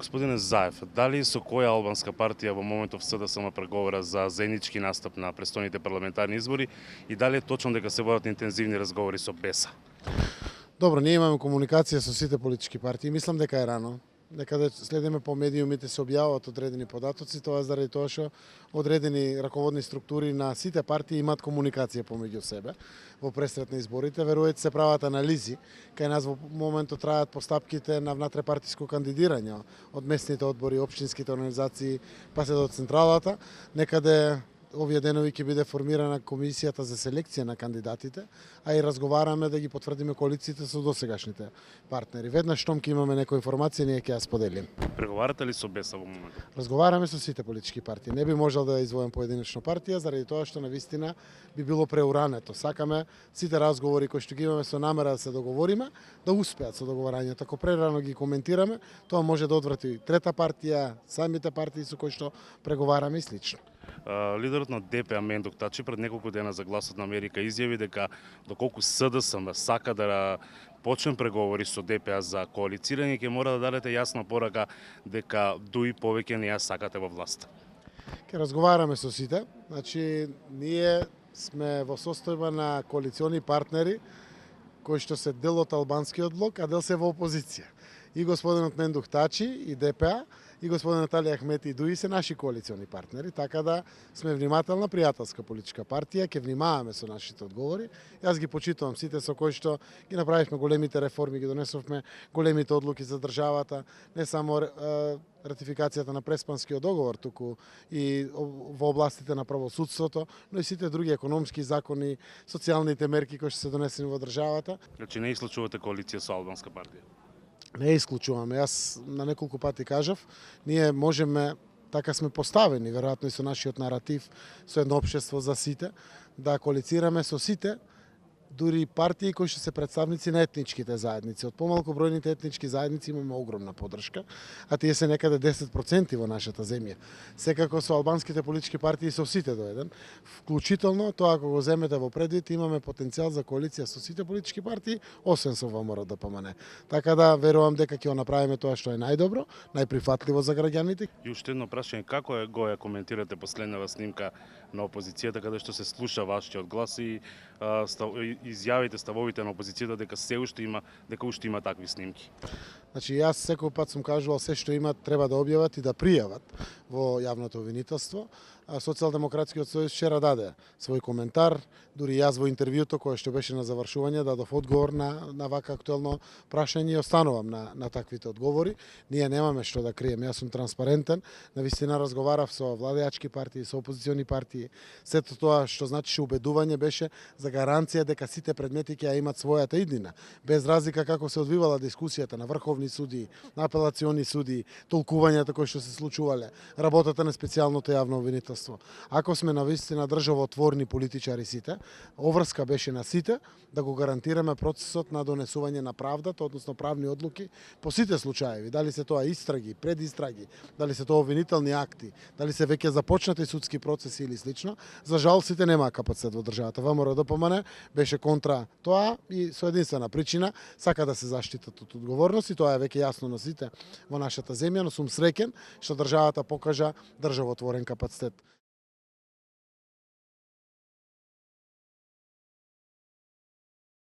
Господине Заев, дали со која албанска партија во моментов СДСМ преговара за заеднички настап на престојните парламентарни избори и дали е точно дека се водат интензивни разговори со БЕСА? Добро, ние имаме комуникација со сите политички партии. Мислам дека е рано. Некаде следиме по медиумите се објавуваат одредени податоци, тоа заради тоа што одредени раководни структури на сите партии имаат комуникација помеѓу себе во пресрет на изборите. Верувајте се прават анализи, кај нас во моментот траат постапките на внатрепартиско кандидирање од местните одбори, општинските организации, па се до централата. Некаде овие денови ќе биде формирана комисијата за селекција на кандидатите, а и разговараме да ги потврдиме коалициите со досегашните партнери. Веднаш штом ќе имаме некоја информација, ние ќе ја споделиме. Преговарате ли со БЕСА во моментот? Разговараме со сите политички партии. Не би можел да извојам поединечно партија, заради тоа што навистина би било преурането. Сакаме сите разговори кои што ги имаме со намера да се договориме, да успеат со договарањето. Ако прерано ги коментираме, тоа може да одврати трета партија, самите партии со кои што преговараме и слично. Лидерот на ДПА Мендук Тачи пред неколку дена за Гласот на Америка изјави дека доколку СДСМ сака да почне преговори со ДПА за коалицирање, ќе мора да дадете јасна порака дека дуи повеќе не ја сакате во власт. Ке разговараме со сите. Значи, ние сме во состојба на коалициони партнери кои што се дел од албанскиот блок, а дел се во опозиција. И господинот Мендук Тачи и ДПА и господин Наталија Ахмети и Дуи се наши коалициони партнери, така да сме внимателна пријателска политичка партија, ќе внимаваме со нашите одговори. Јас ги почитувам сите со кои што ги направивме големите реформи, ги донесовме големите одлуки за државата, не само ратификацијата на Преспанскиот договор, туку и во областите на правосудството, но и сите други економски закони, социјалните мерки кои што се донесени во државата. Значи не исклучувате коалиција со албанска партија? Не исклучуваме. Јас на неколку пати кажав, ние можеме, така сме поставени, веројатно и со нашиот наратив, со едно општество за сите, да коалицираме со сите, дури партии кои што се представници на етничките заедници. Од помалку бројните етнички заедници имаме огромна поддршка, а тие се некаде 10% во нашата земја. Секако со албанските политички партии со сите до еден, вклучително тоа ако го земете во предвид, имаме потенцијал за коалиција со сите политички партии, освен со ВМРО-ДПМН. Така да верувам дека ќе го направиме тоа што е најдобро, најприфатливо за граѓаните. И уште едно прашање, како го ја коментирате последнава снимка на опозицијата каде што се слуша вашиот глас и изјавите, ставовите на опозицијата дека уште има такви снимки? Значи, јас секој пат сум кажувал се што имат треба да објават и да пријават во јавното обвинителство. Социјалдемократскиот сојуз вчера даде свој коментар, дури јас во интервјуто кое што беше на завршување дадов одговор на вака актуелно прашање и останувам на таквите одговори. Ние немаме што да криеме, јас сум транспарентен, навистина разговарав со владеачки партии, со опозициони партии. Сето тоа што значише убедување беше за гаранција дека сите предмети ќе ја имат својата иднина, без разлика како се одвивала дискусијата на врховни суди, на апелациони суди, толкувањата кои што се случувале, работата на специјалното јавно обвинителство. Ако сме навистина државотворни политичари сите, обврска беше на сите да го гарантираме процесот на донесување на правдата, односно правни одлуки по сите случаеви, дали се тоа истраги, предистраги, дали се тоа обвинителни акти, дали се веќе започнати судски процеси или слично. За жал сите немаа капацитет во државата. ВМРО-ДПМН беше контра тоа и со единствена причина сака да се заштитат од одговорност и тоа е веќе јасно на сите во нашата земја, но сум среќен што државата покажа државотворен капацитет.